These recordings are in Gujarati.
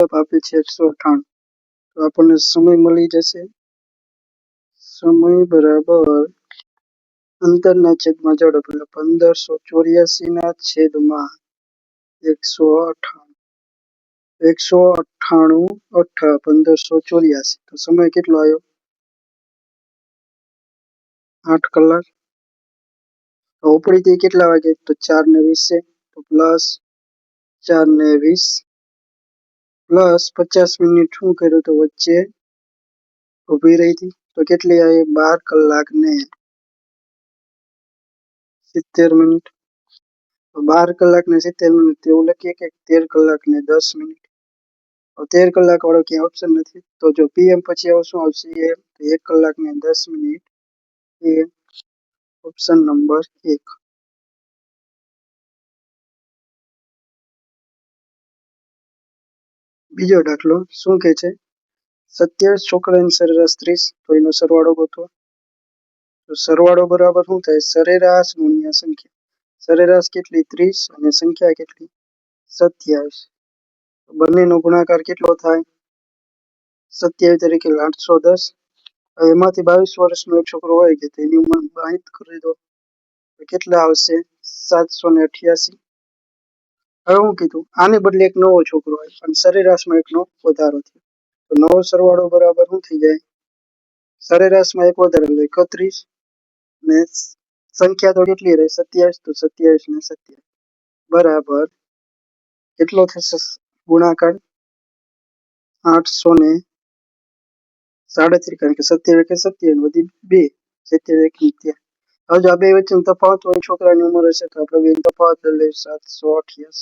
આપે છે 198, તો આપણને સમય મળી જશે સમય બરાબર અંતરના છેદમાં ઝડપ એટલે 1584 ના છેદમાં 198. 198 અઠા 1584, તો સમય કેટલો આવ્યો? 8 કલાક. તો ઉપડીથી કેટલા વાગે? તો 4:20 છે, તો પ્લસ 4:20 પ્લસ 50 મિનિટ શું કર્યું? તો વચ્ચે ઊભી રહી હતી, તો કેટલી આવી? 12 કલાક ને 70 મિનિટ. તો 12 કલાક ને 70 મિનિટ એવું લખીએ કે 13 કલાક ને 10 મિનિટ. 13 કલાક વાળો ક્યાંય ઓપ્શન નથી, તો જો PM પછી શું આવશે? AM. 1 કલાક ને 10 મિનિટ એ ઓપ્શન નંબર 1. બીજો દાખલો શું કહે છે? 27 છોકરાની સરેરાશ 30, તો એનો સરવાળો ગોતો. તો સરવાળો બરાબર શું થાય? સરેરાશ ગુણ્યા સંખ્યા. સરેરાશ કેટલી? 30 અને સંખ્યા કેટલી? 27. બંનેનો ગુણાકાર કેટલો થાય? 27 તરીકે 810. એમાંથી 22 વર્ષનો એક છોકરો હોય કે તેની ઉંમર 62 કરી દો, તો કેટલા આવશે? 788. હવે હું કીધું, આને બદલે એક નવો છોકરો હોય અને સરેરાશમાં એકનો વધારો થયો, તો નવો સરવાળો બરાબર શું થઈ જાય? સરેરાશમાં એક વધારે એટલે 31 ને સંખ્યા તો કેટલી રહે? 27, તો 27 ને 27 બરાબર કેટલો થશે ગુણાકાર? 837, કારણ કે 27 કે 27 વધી 2, 27 હવે જો આ બે વચ્ચેનો તફાવત હોય, છોકરાની ઉંમર હશે તો આપણે બે તફાવત લઈ 788.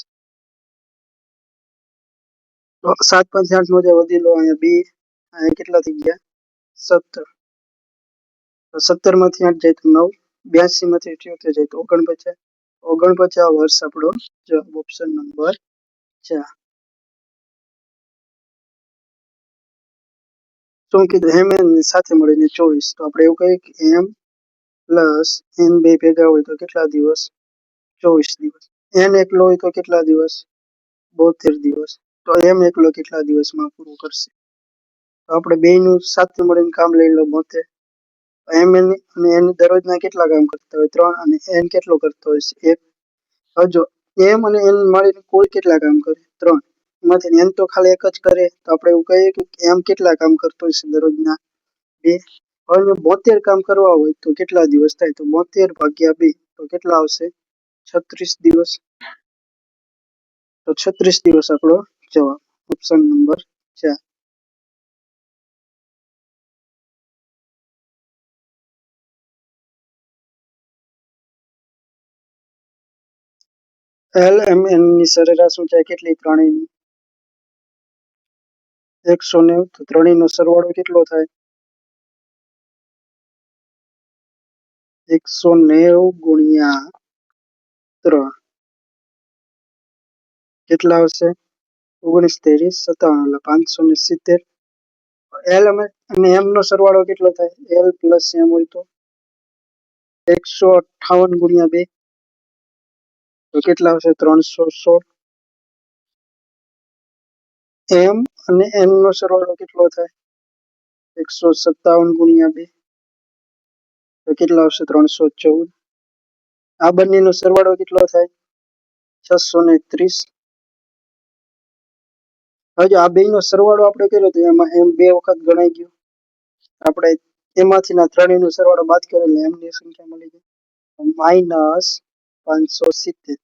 તો 7 5 8 નો જે વધી લો અહીંયા 2, અહીંયા કેટલા થઈ ગયા? 17. તો 17 માંથી 8 જાય તો 9, 82 માંથી 78 જાય તો 49. 49 વર્ષ આપણો જવાબ ઓપ્શન નંબર 4. શું કીધું? m n સાથે મળીને 24, તો આપણે એવું કહીએ કે m પ્લસ n બે ભેગા હોય તો કેટલા દિવસ? 24 દિવસ. n એકલો હોય તો કેટલા દિવસ? 72 દિવસ. તો m એકલો કેટલા દિવસમાં પૂરું કરશે? તો આપણે બેયનું સાથે મળીને કામ લઈ લો 72. m n અને n દરરોજના કેટલા કામ કરતા હોય? 3, અને n કેટલો કરતો હોય? 1. હવે જો m અને n મળીને કુલ કેટલા કામ કરે? 3. એમાંથી n તો ખાલી એક જ કરે, તો આપણે એવું કહીએ કે m કેટલા કામ કરતો હશે દરરોજના? 2. હવે 72 કામ કરવા હોય તો કેટલા દિવસ થાય? તો 72 ભાગ્યા 2, તો કેટલા આવશે? 36 દિવસ. તો 36 દિવસ આપણો જવાબ ઓપ્શન નંબર 4. LMN ની સરેરાશ ઊંચાઈ કેટલી? ત્રણેયની 190. તો ત્રણેયનો સરવાળો કેટલો થાય? 190 ગુણ્યા 3 કેટલા આવશે? 19 3 57, એટલે 570. L અને M નો સરવાળો કેટલો થાય? L પ્લસ M હોય તો 158 ગુણ્યા 2, તો કેટલા આવશે? 316. M અને N નો સરવાળો કેટલો થાય? 157 ગુણ્યા 2, તો કેટલા આવશે? 314. આ બંનેનો સરવાળો કેટલો થાય? 630. હવે આ બેયનો સરવાળો આપણે કર્યો તો એમાં m બે વખત ગણાઈ ગયો. આપણે એમાંથી ના ત્રણેયનો સરવાળો બાદ કર્યો એટલે m ની સંખ્યા મળી ગઈ -570.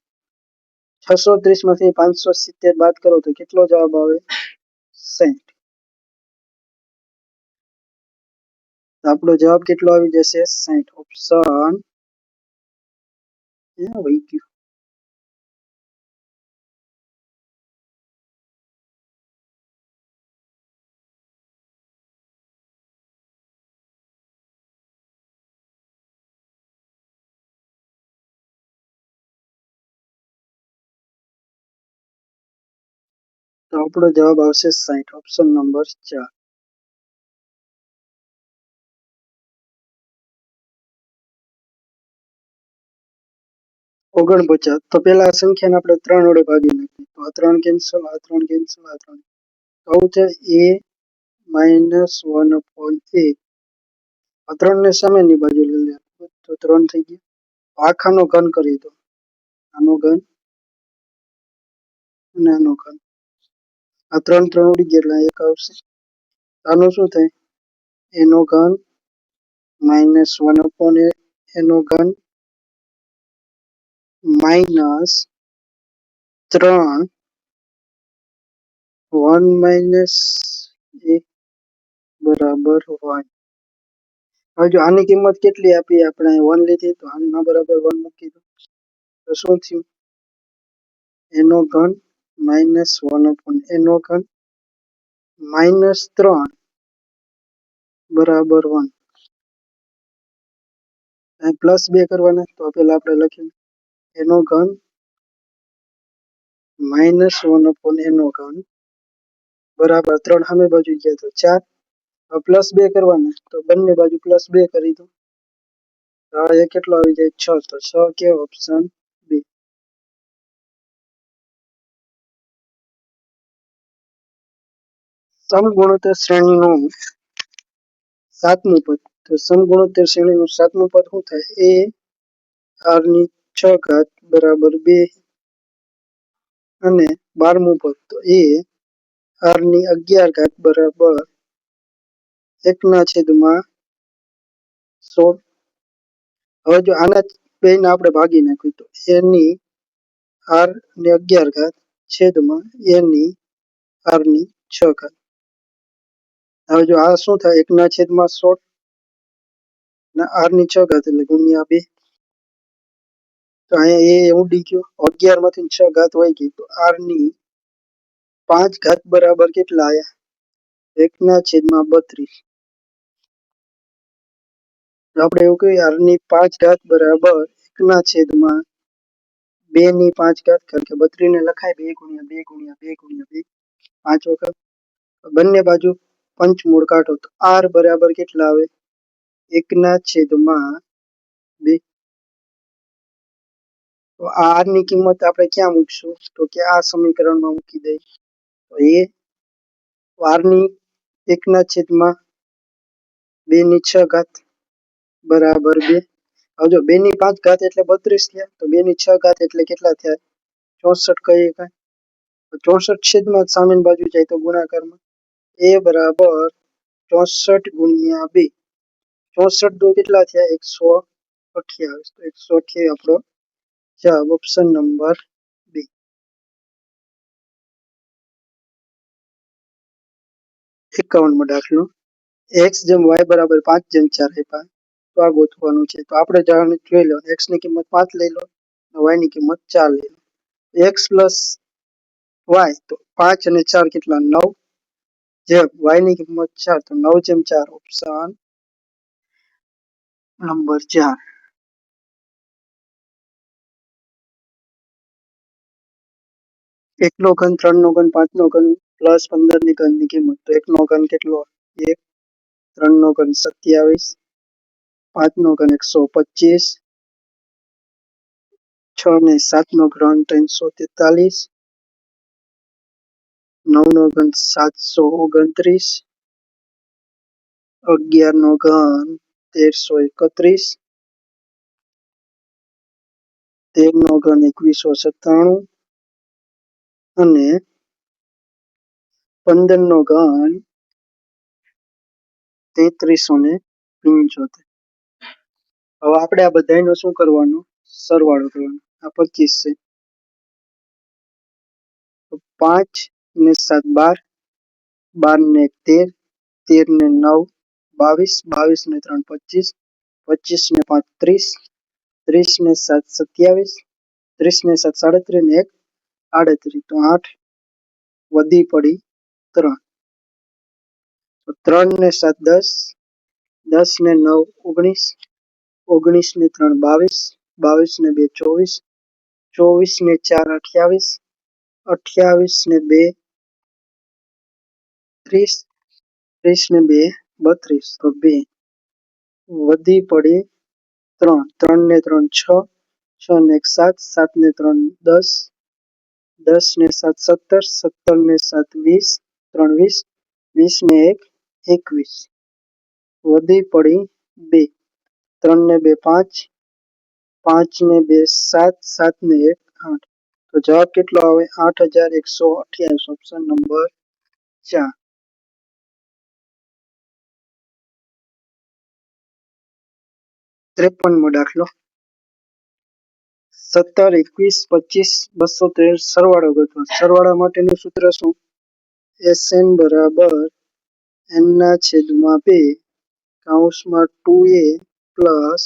630 માંથી 570 બાદ કરો તો કેટલો જવાબ આવે? 60. આપણો જવાબ કેટલો આવી જશે? 60. ઓપ્શન વહી ગયું. તો આપણો જવાબ આવશે 60. Option number 4. ઓગણપચાસ. તો પેલા સંખ્યાને આપણે 3 વડે ભાગી નાખીએ, તો આ 3 કેન્સલ, આ 3 કેન્સલ, આ 3. તો આવું છે a -1/a. આ 3 ને સામેની બાજુ લઈ લે તો 3 થઈ ગયા. આખાનો ઘન કરી દો, આનો ઘન અને આનો ઘન. આ 3 3 ઉડી ગયા એટલે 1 આવશે. આનું શું થાય? a નો ઘન -1/a એનો ઘન -3 1 - a બરાબર 1. હવે જો આની કિંમત કેટલી આપી આપણે 1 લીધી તો આના બરાબર 1 મૂકી દો તો શું થયું? a નો ઘન -1/a નો ઘન -3 બરાબર 1. અહીં +2 કરવાના તો પેલા આપણે લખીએ a નો ઘન -1/a નો ઘન બરાબર 3 સામે બાજુ ગયા તો 4. હવે +2 કરવાના તો બંને બાજુ +2 કરી દો. હવે એ કેટલો આવી જાય? 6. તો 6 કે ઓપ્શન બી. સમગુણોત્તર શ્રેણીનું 7મું પદ. તો સમગુણોત્તર શ્રેણીનું 7મું પદ શું થાય? a r ની 6 ઘાત બરાબર 2 અને 12મું પદ તો a r ની 11 ઘાત બરાબર 1/16. હવે જો આના બેને આપણે ભાગી નાખ્યું તો a ની r ની 11 ઘાત છેદમાં a ની r ની 6 ઘાત. હવે જો આ શું થાય? 1/16 અને r ની 6 ઘાત એટલે ગુણ્યા 2. તો અહીંયા એ ઉડી ગયો. 11 માંથી 6 ઘાત વહી ગઈ તો r ની 5 ઘાત બરાબર કેટલા આયા? 1/32. તો આપણે એવું કહીએ r ની 5 ઘાત બરાબર 1/2 ની 5 ઘાત, કારણ કે 32 ને લખાય 2 × 2 × 2 × 2 5 વખત. બંને બાજુ પંચમૂળ કાઢો તો r બરાબર કેટલા આવે? 1/2. તો આ r ની કિંમત આપણે ક્યાં મૂકશું? તો કે આ સમીકરણમાં મૂકી દઈએ. તો r ની 1/2 ની 6 ઘાત બરાબર 2. હવે જો 2 ની 5 ઘાત એટલે 32 થયા. તો 2 ની 6 ઘાત એટલે કેટલા થયા? 64 કહીએ કાંઈ. 64 છેદમાં સામેની બાજુ જાય તો ગુણાકારમાં a બરાબર 64 ગુણ્યા 2. 64 દો કેટલા થયા? 128. તો 128 આપણો જવાબ, ઓપ્શન નંબર બી. 51મો દાખલો. x જેમ y બરાબર 5/4 આપ્યા તો આ ગોતવાનું છે. તો આપણે જોઈ લો x ની કિંમત 5 લઈ લો, y ની કિંમત 4 લઈ લો. x પ્લસ y તો 5 અને 4 કેટલા? 9. જેમ y ની કિંમત 4 તો 9/4 ઓપ્શન નંબર 4. એકનો ઘન, 3નો ઘન, 5નો ઘન પ્લસ 15 ની ઘનની કિંમત. તો એકનો ઘન કેટલો? 1. 3નો ઘન 27. 5નો ઘન 125. 6 ને 7નો ઘન 343. 9નો ઘન 729. 11નો ઘન 1331. 13નો ઘન 2197 અને 15નો ઘન 3375. હવે આપણે આ બધાયનો શું કરવાનો? સરવાળો કરવાનો. આ 25 છે. તો 5 ને 7 12. 12 ને 1 13. 13 ને 9 22. 22 ને 3 25. 25 ને 5 30. 30 ને 7 27. 30 ને 7 37 ને 1 38. તો 8 વધી પડી 3. તો 3 ને 7 10. 10 ને 9 19. 19 ને 3 22. 22 ને 2 24. 24 ને 4 28. 28 ને 2 30. 30 ને 2 32. તો 2 વધી પડી 3. 3 ને 3 6. 6 ને 1 7. 7 ને 3 10. 10 ને 7 17. 17 ને 7 20. 3 20, 20 ને 1 21, વધી પડી 2, 3 ને 2 5, 5 ને 2 7, 7 ને 1 8. તો જવાબ કેટલો આવે? 8128. Option number 4. 53મો દાખલો. 17, 21, 25, 213 સરવાળો ગોતવો. સરવાળા માટેનું સૂત્ર શું? SN બરાબર n ના છેદમાં 2 કૌંસમાં 2a plus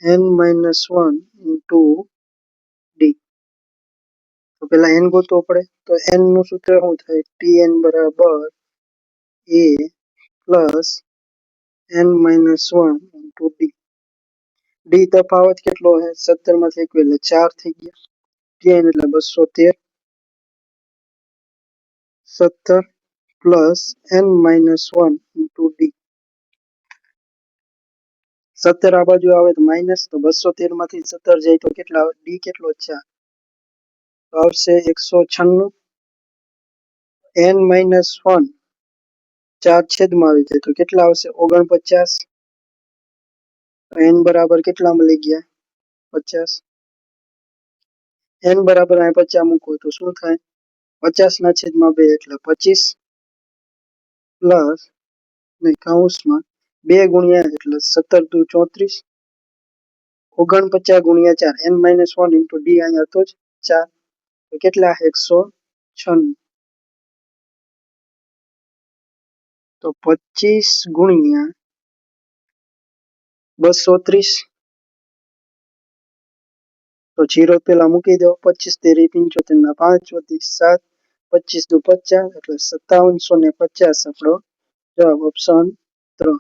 n minus 1 into D. તો પેલા n ગોતવો પડે. તો n નું સૂત્ર શું થાય? tn બરાબર a plus n minus 1 into D. D તફાવત કેટલો છે? 17 માંથી 1 એટલે 4 થઈ ગયા. tn એટલે 213. 17 plus n minus 1 into D. 17 આ બાજુ આવે તો માઇનસ, તો 213 માંથી 17 જાય તો કેટલા આવે? ડી કેટલો? 4. તો આવશે 196. n માઇનસ 1 4 છેદમાં આવી જાય તો કેટલા આવશે? 49. n બરાબર કેટલા મળી ગયા? 50. n બરાબર 50 મૂકો તો શું થાય? 50 ના છેદમાં 2 એટલે 25 પ્લસ નહીં કૌંસમાં 2 ગુણ્યા એટલે 17 દુ 34, 49 ગુણ્યા 4 n માઇનસ 1 ઇન્ટુ ડી અહીંયા તો જ 4. તો કેટલા? 196. તો 25 ગુણ્યા 230. તો 0 પેલા મૂકી દો. 25 તેરી 75 ના 5 વધી 7, 25 દુ 50 એટલે 5750 આપણો જવાબ. ઓપ્શન 3.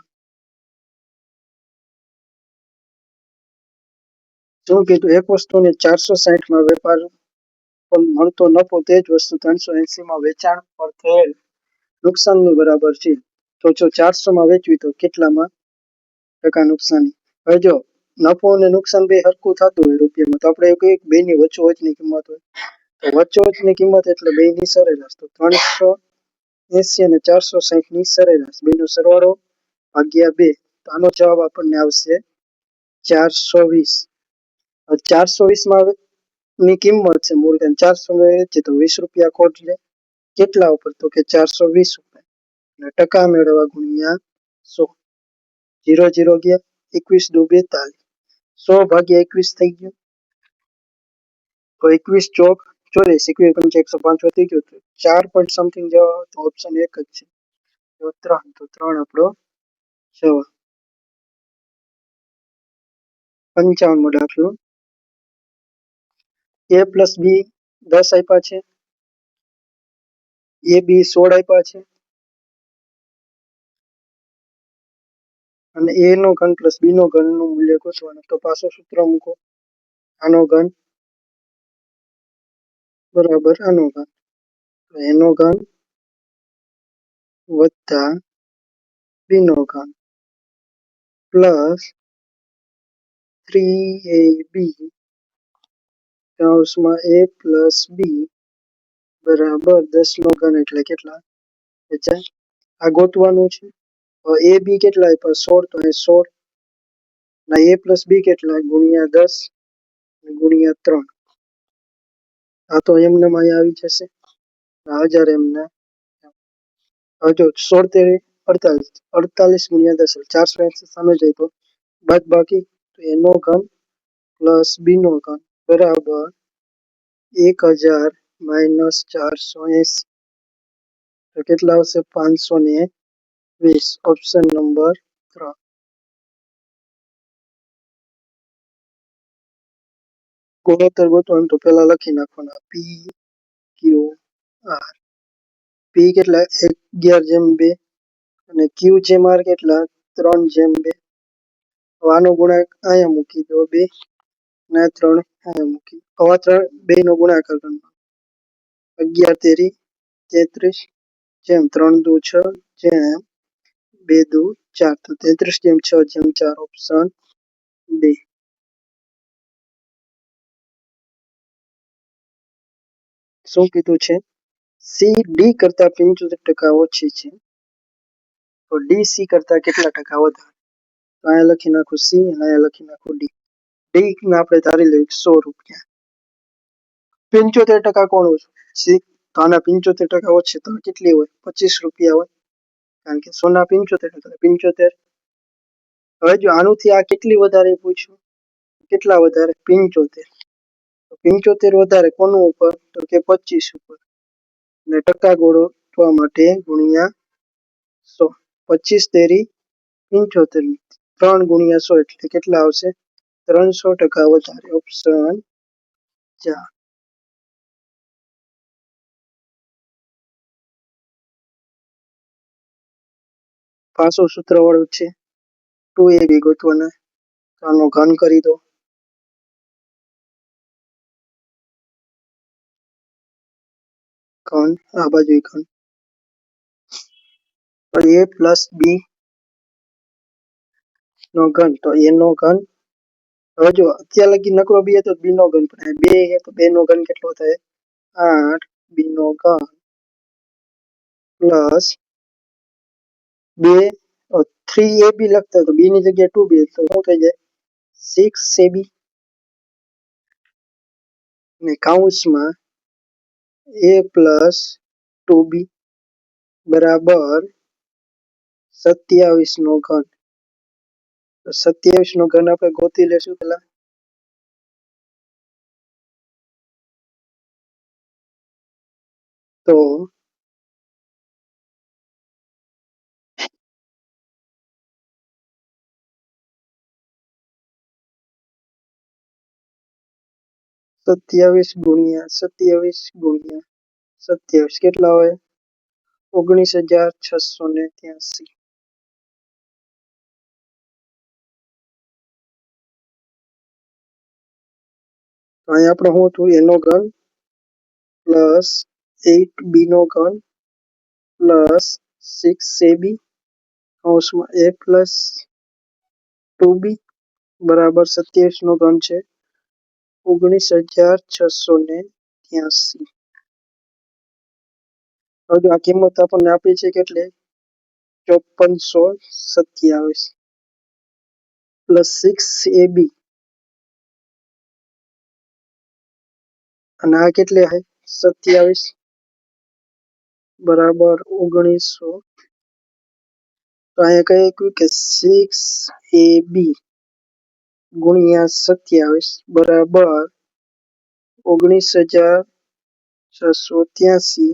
શું કીધું? એક વસ્તુને 460 માં વેપાર પર મળતો નફો તે જ વસ્તુ 380 માં વેચાણ પર થયેલ નુકસાનની બરાબર છે. તો જો 400 માં વેચવી તો કેટલામાં ટકા નુકસાની? હવે જો નફો અને નુકસાન બે હરખું થતું હોય રૂપિયામાં, તો આપણે એવું કહીએ કે બેની વચ્ચોવચની કિંમત હોય. તો વચ્ચોવચની કિંમત એટલે બેની સરેરાશ. તો 380 અને 460 ની સરેરાશ, બેનો સરવાળો ભાગ્યા 2. તો આનો જવાબ આપણને આવશે 420. 420 માં ની કિંમત છે મૂળ 400 માં વેચે તો 20 રૂપિયા ખોટ લે. કેટલા ઉપર? તો કે 420 રૂપિયા. અને ટકા મેળવવા ગુણ્યા 100. 0 0 ગયા, 21 દુ 42, 100 ભાગ્યા 21 થઈ ગયું. તો 21 ચોક 84, 21 105 વધી ગયું. તો 4 પોઈન્ટ સમથિંગ જવાબ. તો ઓપ્શન 1 જ છે. તો 3. તો 3 આપણો જવાબ. 55મો દાખલો. a પ્લસ બી 10 આપ્યા છે, એ બી 16 આપ્યા છે, અને a નો ઘન પ્લસ બી નો ઘન નું મૂલ્ય ગોતવાનું. તો પાછો સૂત્ર મૂકો. આનો ઘન બરાબર આનો ઘન. તો એનો ઘન વત્તા બી નો ઘન પ્લસ 3ab કૌંસમાં a પ્લસ બી બરાબર 10 નો ઘન એટલે કેટલા? 50. આ ગોતવાનું છે. એ બી કેટલા આપ્યા? 16. તો એ 16 ના a પ્લસ બી કેટલા? ગુણ્યા 10 ગુણ્યા 3. આ તો એમને અહીંયા આવી જશે 1000 એમને. હવે જો 16 તેરી 48, 48 ગુણ્યા 10 એટલે 480 સામે જાય તો બાદ બાકી. તો એનો ઘન પ્લસ બી નો ઘન બરાબર 1000 માઇનસ 480. તો કેટલા આવશે? 520. Option number 3. ગુણોત્તર ગોતવાનું તો પેલા લખી નાખવાના પી ક્યુ આર. પી કેટલા? 11/2 અને ક્યુ જેમ આર કેટલા? 3/2. આનો ગુણાક અહીંયા મૂકી દો 2 ને 3 અહીંયા મૂકી. આવા 3 બે નો ગુણાકાર કરવાનો. 11 તેરી 33 જેમ 3 દુ 6 જેમ 2 દુ 4. તો 33 જેમ 6 જેમ 4. ઓપ્શન 2. શું કીધું છે? સી ડી કરતા 75% ઓછી છે તો ડી સી કરતા કેટલા ટકા વધારે? તો અહીંયા લખી નાખું સી અને અહીંયા લખી નાખું ડી. ડી ને આપણે ધારી લઈએ 100 રૂપિયા. 75% કોણ ઓછું? સી. તો આના 75% ઓછી તો કેટલી હોય? 25 રૂપિયા હોય, કારણ કે સોના 75 75. હવે જો આનુંથી આ કેટલી વધારે પૂછ્યું, કેટલા વધારે? 75. 75 વધારે કોનું ઉપર? તો કે 25 ઉપર. અને ટકા ગોળવા માટે ગુણ્યા 100. 25 તેરી 75. 3 ગુણ્યા 100 એટલે કેટલા આવશે? 300% વધારે. ઓપ્શન 4. પાછું સૂત્ર વાળું છે. 2ab ગોતવાના. આનો ઘન કરી દો. ઘન આ બાજુ ઘન. a પ્લસ બી નો ઘન, તો a નો ઘન. હવે જો અત્યાર લગી નકરો બી તો બી નો ઘન, પણ 2 છે તો 2 નો ઘન કેટલો થાય? 8. બી નો ઘન પ્લસ 2 3ab લખતા તો બી ની જગ્યાએ 2b તો શું થઈ જાય? 6ab. ને કૌંસમાં a પ્લસ 2b બરાબર 27 નો ઘન. તો 27 નો ઘન આપણે ગોતી લેશું પેલા. તો 27 ગુણ્યા 27 ગુણ્યા 27 કેટલા હોય? 19,683. તો અહીંયા આપણે શું હતું? a નો ઘન પ્લસ 8b નો ઘન પ્લસ 6ab કૌંસમાં a પ્લસ 2b બરાબર 27 નો ઘન છે 19,683. હવે જો આ કિંમત આપણને આપી છે કેટલી? 5427 પ્લસ 6ab અને આ કેટલી છે? 27 બરાબર 1900. તો અહીંયા કહે કે 6ab ગુણ્યા 27 બરાબર 19,683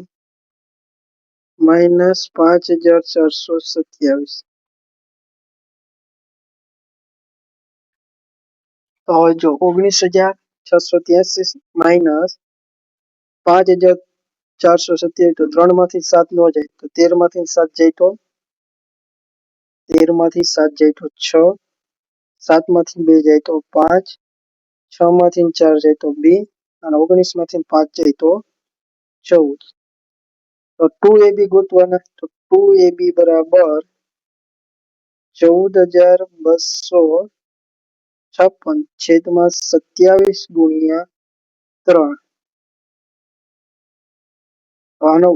માઇનસ 5,427. તો હવે જો 19,683 માઇનસ 5,427 તો 3 માંથી 7 નો જાય તો 13 માંથી 7 જાય તો 13 માંથી 7 જાય તો 6, 7 માંથી 2 જાય તો 5, 6 માંથી 4 જાય તો 2 અને 19 માંથી 5 જાય તો 14. તો 2ab ગોતવાના. તો 2ab બરાબર 14,256 છેદમાં 27 ગુણ્યા 3. આનો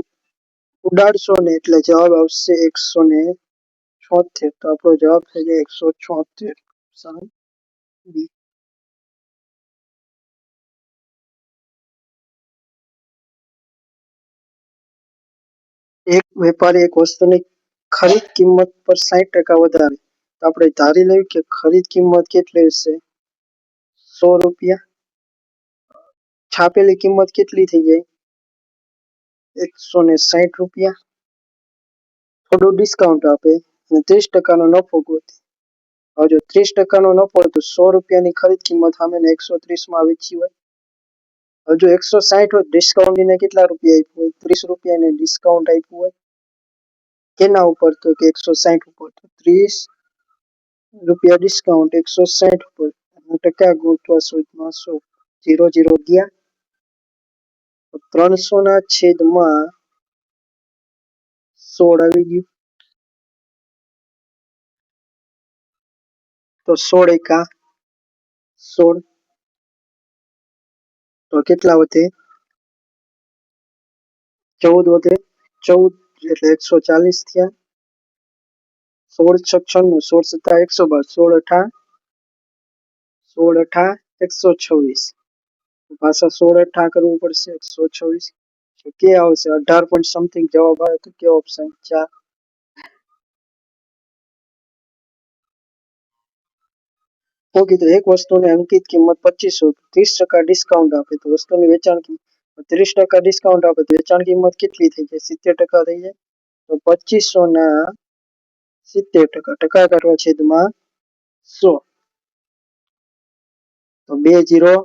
ઉડાડશો ને એટલે જવાબ આવશે 176. તો આપણો જવાબ થઈ જાય 176. એક વેપારી એક વસ્તુની ખરીદ કિંમત પર 60% વધારે. તો આપણે ધારી લઈએ કે ખરીદ કિંમત કેટલી હશે? 100 રૂપિયા. છાપેલી કિંમત કેટલી થઈ જાય? 160 રૂપિયા. થોડું ડિસ્કાઉન્ટ આપે અને 30% નો નફો ગોતે. હવે જો 30% નો નફો હોય તો 100 રૂપિયાની ખરીદ કિંમત સામે 130 માં વેચી હોય. હવે જો 160 હોય ડિસ્કાઉન્ટ એને કેટલા રૂપિયા આપ્યું હોય? 30 રૂપિયાને ડિસ્કાઉન્ટ આપ્યું હોય. કેના ઉપર? તો કે 160 ઉપર. તો 30 રૂપિયા ડિસ્કાઉન્ટ 160 ઉપર અને ટકા ગોતવા શોધમાં 100. 0 0 ગયા. 300 ના છેદમાં 16 આવી ગયું. તો 16 એકા 16. તો કેટલા વધે? 14 વધે 14 એટલે 140 થયા. 16 છ 96, 16 સત્તા 112, 16 અઠા 126. પાછા 16 અઠા કરવું પડશે 126. તો કે આવશે 18 પોઈન્ટ સમથિંગ જવાબ આવે તો કે ઓપ્શન 4. ઓકે, તો એક વસ્તુની અંકિત કિંમત 2500, 30% ડિસ્કાઉન્ટ આપે તો વસ્તુની વેચાણ કિંમત 30% ડિસ્કાઉન્ટ આપે તો વેચાણ કિંમત કેટલી થઈ જાય? 70% થઈ જાય. તો 2500 ના 70%, ટકા કાઢવા છેદમાં 100. તો 2 0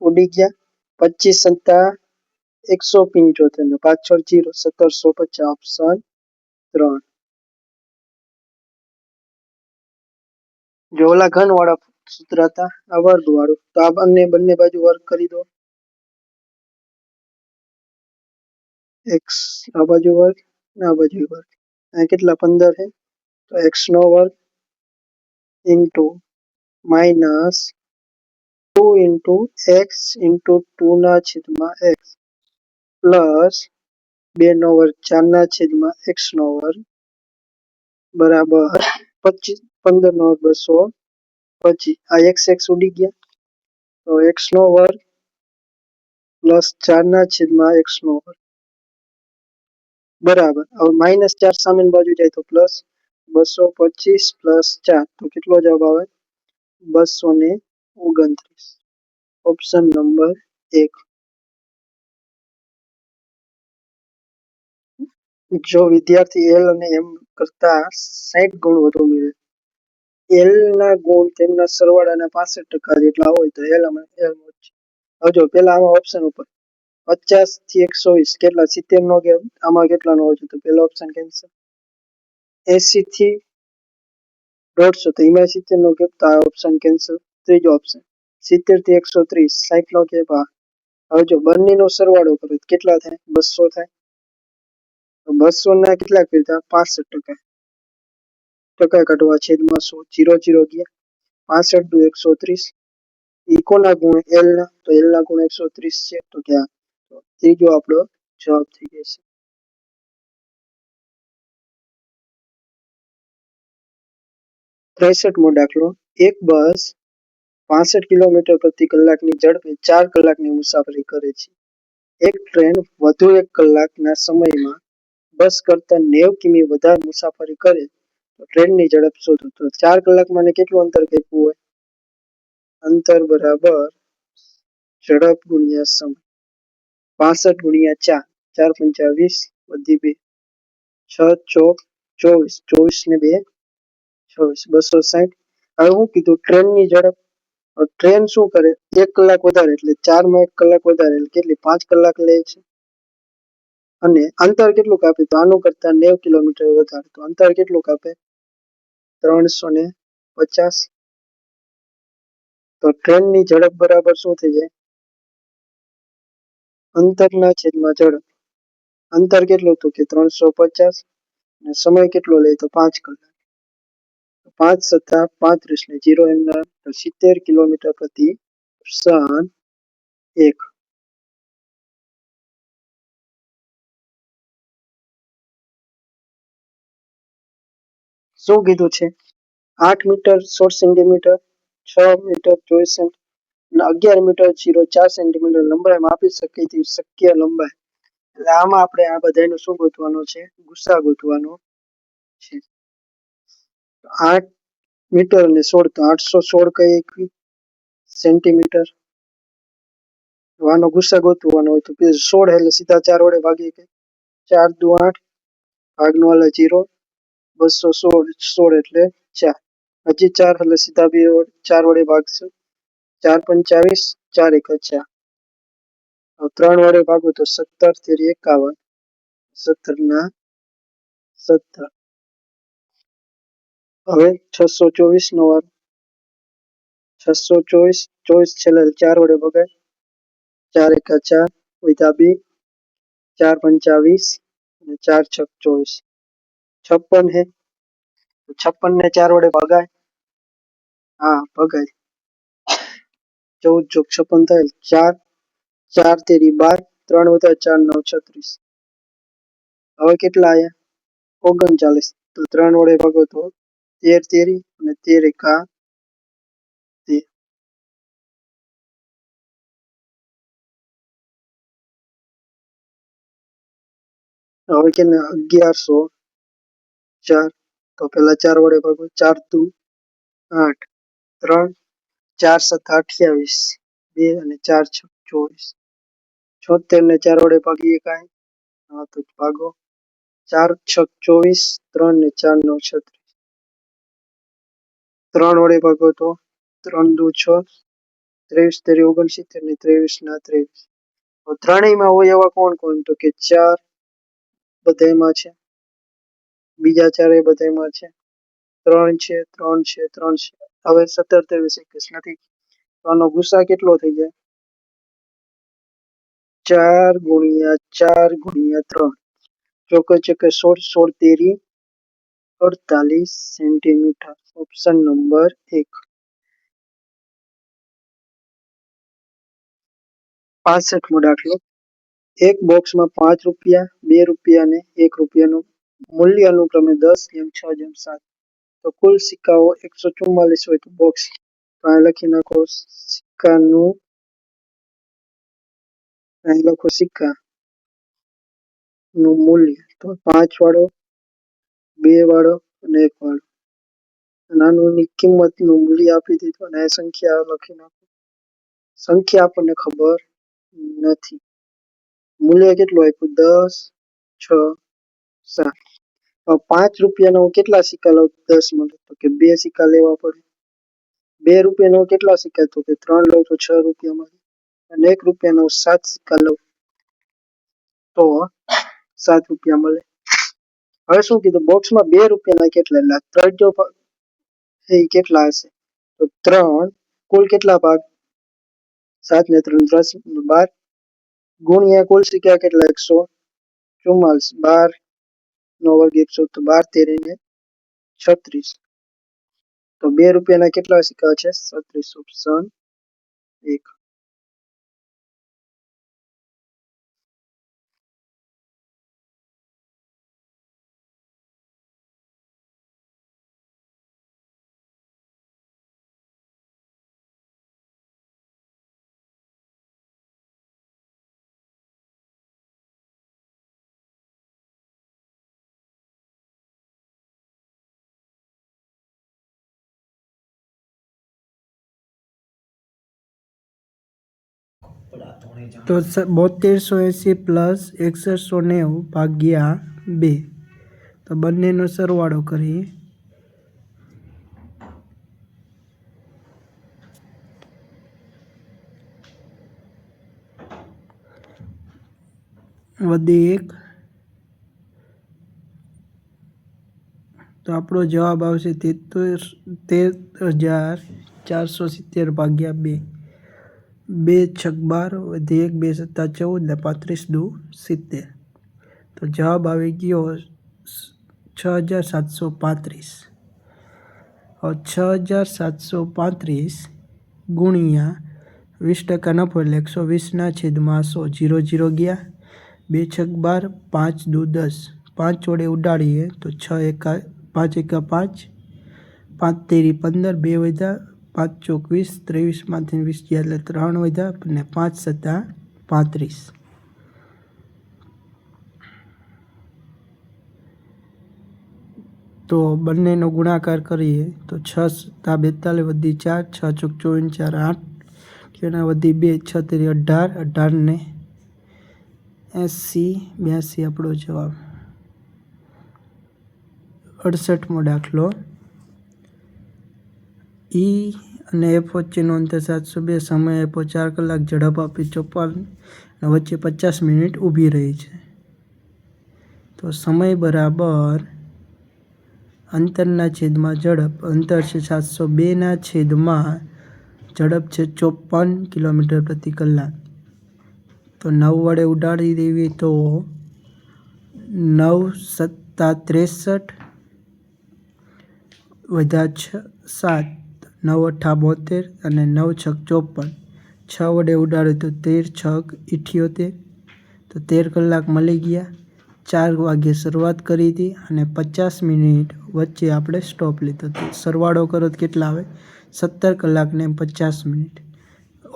ઉડી ગયા. 25 સત્તા 175 ને પાછળ 0, 1750. ઓપ્શન 3. જો ઓલા ઘન વાળા સૂત્ર હતા, આ વર્ગ વાળું, તો આ બંને બાજુ વર્ગ કરી દો. x આ બાજુ વર્ગ ને આ બાજુ વર્ગ. આ કેટલા 15 છે તો x નો વર્ગ into minus 2 into x into 2 ના છેદમાં x પ્લસ 2 નો વર્ગ 4 ના છેદમાં x નો વર્ગ બરાબર 25. 15 નો વર્ગ 225. આ x ઉડી ગયા તો x નો વર્ગ પ્લસ 4 ના છેદમાં x નો વર્ગ બરાબર. હવે માઇનસ 4 સામેની બાજુ જાય તો પ્લસ 225 પ્લસ 4 તો કેટલો જવાબ આવે? 229. Option number 1. જો વિદ્યાર્થી એલ અને એમ કરતા 60 ગુણ વધુ મેળવે, એલ ના ગુણ તેમના સરવાળાના 65% જેટલા હોય તો એલ અને એલ વચ્ચે. હવે જો પેલા આમાં ઓપ્શન ઉપર 50 થી 120 કેટલા 70 નો કે આમાં કેટલા નો હોય તો પેલો ઓપ્શન કેન્સલ. 80 થી 150 તો એમાં 70 નો કે તો આ ઓપ્શન કેન્સલ. ત્રીજો ઓપ્શન 70 થી 130 60 નો કે હવે જો બંનેનો સરવાળો કરો તો કેટલા થાય? 200 થાય. 200 ના કેટલા કર્યા? 65%. ટકા કાઢવા છેદમાં 100, 0 0 ગયા. 65 દુ 130. ઈ કોના ગુણ? એલ ના, તો એલ ના ગુણ 130 છે તો ક્યાં ત્રીજો આપણો જવાબ થઈ જશે. 63મો દાખલો. એક બસ 65 કિલોમીટર પ્રતિ કલાકની ઝડપે 4 કલાકની મુસાફરી કરે છે. એક ટ્રેન વધુ 1 કલાકના સમયમાં બસ કરતા 90 કિમી વધારે મુસાફરી કરે તો ટ્રેનની ઝડપ શોધો. તો 4 કલાકમાં કેટલું અંતર કાપ્યું હોય? અંતર બરાબર ઝડપ ગુણ્યા સમય. 65 ગુણ્યા 4, 4 પંચા 20 વધી 2, 6 ચોક 24, 24 ને 2 26, 260. હવે હું કીધું ટ્રેનની ઝડપ. ટ્રેન શું કરે? 1 કલાક વધારે એટલે 4 માં 1 કલાક વધારે એટલે કેટલી 5 કલાક લે છે. અને અંતર કેટલું કાપે? તો આનું કરતા 90 કિલોમીટર વધારે તો અંતર કેટલું કાપે? 350. તો ટ્રેનની ઝડપ બરાબર શું થઈ જાય? અંતરના છેદમાં ઝડપ. અંતર કેટલું હતું કે 350 અને સમય કેટલો લે તો 5 કલાક. 5 સત્તા 35 ને 0 એમના 70 કિલોમીટર પ્રતિ ઓપ્શન 1. શું કીધું છે? 8 મીટર 16 સેન્ટીમીટર, 6 મીટર 24 સેન્ટીમીટર અને 11 મીટર 04 સેન્ટીમીટર લંબાઈ માપી શકાય તેવી શક્ય લંબાઈ. એટલે આમાં આપણે આ બધાનું શું ગોતવાનું છે? ગુસા ગોતવાનો છે. 8 મીટર અને 16 તો 816 કઈ સેન્ટીમીટર. આનો ગુસા ગોતવાનો હોય તો 16 એટલે સીધા 4 વડે ભાગી કે 4 દુ 8 ભાગનો વાલે 0, 216 એટલે 4. હજી 4 એટલે સીધા 4 વડે ભાગશું. 4 25, 4 1 4. 3 વડે ભાગો તો 17 તેરી 51, 17 ના 17. હવે 624 નો વર્ગ. 624, 24 છેલ્લે 4 વડે ભગાય. 4 1 4 વધ્યા 2, 4 પંચા 20 અને 4 છક 24. 56 હે 56 ને 4 વડે ભગાય. હા ભગાય. 14 ચોક 56 થાય 4, 4 તેરી 12, 3 વધ્યા 4 9 36. હવે કેટલા આયા 39, તો 3 વડે ભાગો તો 13 તેરી અને 13 એકા 13. હવે કે 1104, તો પેલા 4 વડે ભાગો 4 દુ 8, 3 4 7 28, 2 અને 4 6 24, 76 ને 4 વડે ભાગીએ કાંઈ? હા તો ભાગો 4 6 24, 3 ને 4 9 36, 3 વડે ભાગો તો 3 દુ 6, 23 તેરી 69 ને 23 ના 23. તો ત્રણેયમાં હોય એવા કોણ કોણ? તો કે 4 બધાયમાં છે, બીજા 4 એ બધાયમાં છે, 3 છે 3 છે 3 છે. હવે 17 23 21 નથી, તો આનો ગુસા કેટલો થઈ જાય? 4 ગુણ્યા 4 ગુણ્યા 3, ચોકે ચોકે 16, 16 તેરી 48 સેન્ટીમીટર. Option number 1. 65મો દાખલો. એક બોક્સમાં 5 રૂપિયા, 2 રૂપિયા અને 1 રૂપિયાનું મૂલ્ય અનુક્રમે 10 જેમ 6 જેમ 7. તો કુલ સિક્કાઓ 144 હોય તો બોક્સ, તો અહીં લખી નાખો સિક્કાનું, અહીં લખો સિક્કાનું મૂલ્ય. તો 5 વાળો, 2 વાળો અને 1 વાળો. નાનુની કિંમતનું મૂલ્ય આપી દીધું અને આ સંખ્યા લખી નાખો. સંખ્યા આપણને ખબર નથી. મૂલ્ય કેટલું આપ્યું? 10 6 7. 5 રૂપિયાના કેટલા સિક્કા લઉં 10 મળે? તો કે 2 સિક્કા લેવા પડે. 2 રૂપિયાના કેટલા સિક્કા? તો કે 3 લઉં તો 6 રૂપિયા મળે. અને 1 રૂપિયાના 7 સિક્કા લઉં તો 7 રૂપિયા મળે. હવે શું કીધું? બોક્સમાં 2 રૂપિયાના કેટલા? એટલે 3 જો એ કેટલા હશે? તો 3 કુલ કેટલા ભાગ? 7 ને 3 10 12 ગુણ્યા કુલ સિક્કા કેટલા? 144, 12 નો વર્ગ 100, તો 12 તેરી ને 36. તો 2 રૂપિયાના કેટલા સિક્કા છે? 36. ઓપ્શન 1. તો 7280 પ્લસ 6190 ભાગ્યા 2, તો બંનેનો સરવાળો કરીએ. વધી 1, તો આપણો જવાબ આવશે 13,470 ભાગ્યા 2. 2 છક 12, વધી 1, 2 સત્તા 14 ને 35 દુ 70. તો જવાબ આવી ગયો 6735. હવે 6735 ગુણ્યા 20% નફો એટલે 120 છેદમાં 100, 0 0 ગયા, 2 છક 12, 5 દુ 10, 5 વડે ઉડાડીએ તો 6 એકા 5 એકા 5, 5 તેરી 15, 2 વધ્યા, 5 ચોક 20, 23માંથી 20 ગયા એટલે 3 વધ્યા અને 5 સત્તા 35. તો બંનેનો ગુણાકાર કરીએ તો 6 સત્તા 42 વધી 4, 6 ચોક 24, 4 8, એના વધી 2, 6 તેરી 18, 18 ને 80, 82 આપણો જવાબ. 68મો દાખલો. ઈ અને એફ વચ્ચેનું અંતર 702, સમય આપ્યો 4 કલાક, ઝડપ આપી 54 અને વચ્ચે 50 મિનિટ ઊભી રહી છે. તો સમય બરાબર અંતરના છેદમાં ઝડપ. અંતર છે 702ના છેદમાં ઝડપ છે 54 કિલોમીટર પ્રતિ કલાક. તો 9 વડે ઉડાડી દેવી તો 9 સત્તા 63, વધ્યા 7, 9 અઠ્ઠા 72 અને 9 છક 54. 6 વડે ઉડાડ્યું તો 13 છક 78, તો 13 કલાક મળી ગયા. 4 વાગ્યે શરૂઆત કરી હતી અને 50 મિનિટ વચ્ચે આપણે સ્ટોપ લીધો હતો. સરવાળો કરો તો કેટલા આવે? 17 કલાક ને 50 મિનિટ.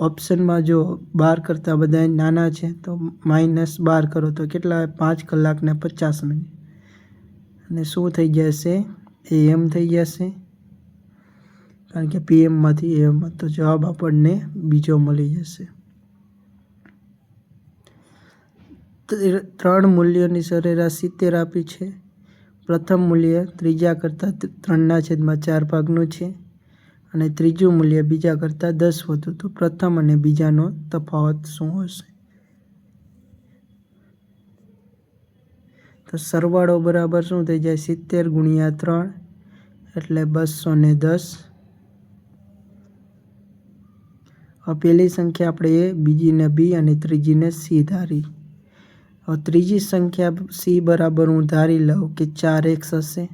ઓપ્શનમાં જો 12 કરતાં બધા નાના છે તો -12 કરો તો કેટલા આવે? 5 કલાક ને 50 મિનિટ. અને શું થઈ જશે? AM થઈ જશે, કારણ કે PMમાંથી AM, તો જવાબ આપણને બીજો મળી જશે. 3 મૂલ્યોની સરેરાશ 70 આપી છે. પ્રથમ મૂલ્ય ત્રીજા કરતાં 3/4 ભાગનું છે અને ત્રીજું મૂલ્ય બીજા કરતાં 10 વધુ. તો પ્રથમ અને બીજાનો તફાવત શું હશે? તો સરવાળો બરાબર શું થઈ જાય? 70 ગુણ્યા 3 એટલે 210. પહેલી સંખ્યા આપણે A, બીજીને B અને ત્રીજીને C ધારી. હવે ત્રીજી સંખ્યા C બરાબર હું ધારી લઉં કે 4x હશે.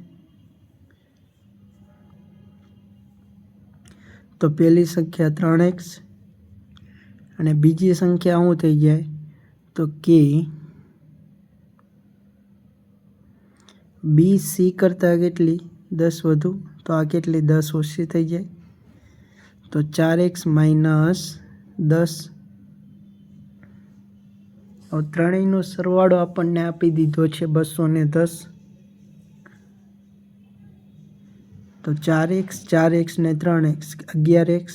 તો પહેલી સંખ્યા 3x અને બીજી સંખ્યા શું થઈ જાય? તો K. B C કરતાં કેટલી? 10 વધુ. તો આ કેટલી? 10 ઓછી થઈ જાય. તો 4x - 10. હવે ત્રણેયનો સરવાળો આપણને આપી દીધો છે 210. તો 4x, 4x ને 3x 11x.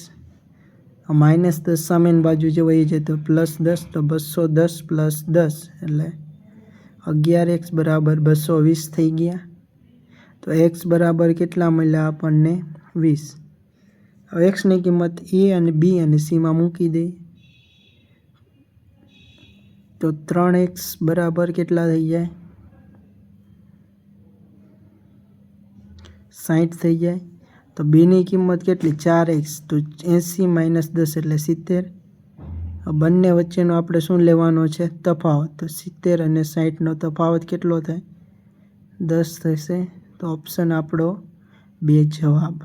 -10 સામેની બાજુ જે વહી જાય તો +10, તો 210 + 10 એટલે 11x બરાબર 220 થઈ ગયા. તો x બરાબર કેટલા મળ્યા આપણને? 20. હવે xની કિંમત A અને B અને Cમાં મૂકી દઈએ. તો 3x બરાબર કેટલા થઈ જાય? 60 થઈ જાય. તો Bની કિંમત કેટલી? 4x. તો 80 - 10 એટલે 70. બંને વચ્ચેનો આપણે શું લેવાનો છે? તફાવત. તો 70 અને 60નો તફાવત કેટલો થાય? 10 થશે. તો ઓપ્શન આપણો 2 જવાબ.